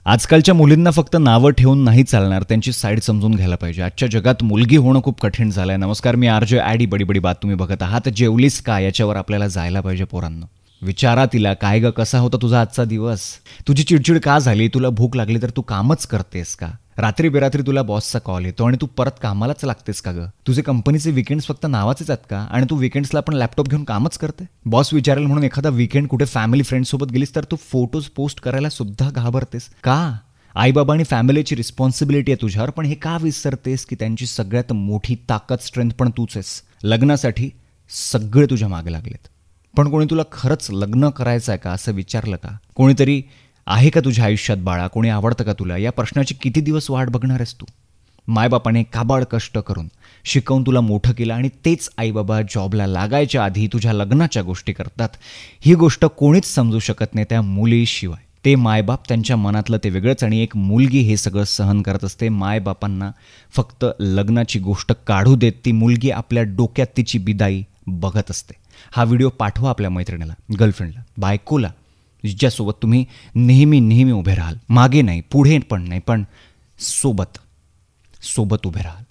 आजकालच्या मुलींना फक्त नावं ठेवून नाही चालणार, त्यांची साईड समजून घ्यायला पाहिजे. आजच्या जगात मुलगी होणं खूप कठीण झालंय. नमस्कार, मी आरजे ॲडी बडी बडी बात तुम्ही बघत आहात. जेवलीस का याच्यावर आपल्याला जायला पाहिजे पोरांनो. विचारा तिला, काय ग कसा होता तुझा आजचा दिवस, तुझी चिडचिड का झाली, तुला भूक लागली तर तू कामच करतेस का, रात्री बेरात्री तुला बॉसचा कॉल येतो आणि तू परत कामालाच लागतेस का ग, तुझे कंपनीचे विकेंड्स फक्त नावाचेच आहेत का आणि तू विकेंड्सला पण लॅपटॉप घेऊन कामच करते. बॉस विचारेल म्हणून एखादा विकेंड कुठे फॅमिली फ्रेंड्ससोबत गेलीस तर तू फोटोज पोस्ट करायला सुद्धा घाबरतेस का. आईबाबा आणि फॅमिलीची रिस्पॉन्सिबिलिटी आहे तुझ्यावर, पण हे का विसरतेस की त्यांची सगळ्यात मोठी ताकद स्ट्रेंथ पण तूच आहेस. लग्नासाठी सगळे तुझ्या मागे लागलेत, पण कोणी तुला खरंच लग्न करायचं आहे का असं विचारलं का. कोणीतरी आहे का तुझ्या आयुष्यात बाळा, कोणी आवडतं का तुला, या प्रश्नाची किती दिवस वाट बघणार आहेस तू. मायबापाने काबाड कष्ट करून शिकवून तुला मोठं केलं आणि तेच आईबाबा जॉबला लागायच्या आधी तुझ्या लग्नाच्या गोष्टी करतात. ही गोष्ट कोणीच समजू शकत नाही त्या मुलीशिवाय. ते मायबाप त्यांच्या मनातलं ते वेगळंच आणि एक मुलगी हे सगळं सहन करत असते. मायबापांना फक्त लग्नाची गोष्ट काढू देत ती मुलगी आपल्या डोक्यात तिची बिदाई बघत असते. हा व्हिडिओ पाठवा आपल्या मैत्रिणीला, गर्लफ्रेंडला, बायकोला, जिच्यासोबत तुम्ही नेहमी नेहमी उभे राहाल. मागे नाही, पुढे पण नाही, पण सोबत उभे राहाल.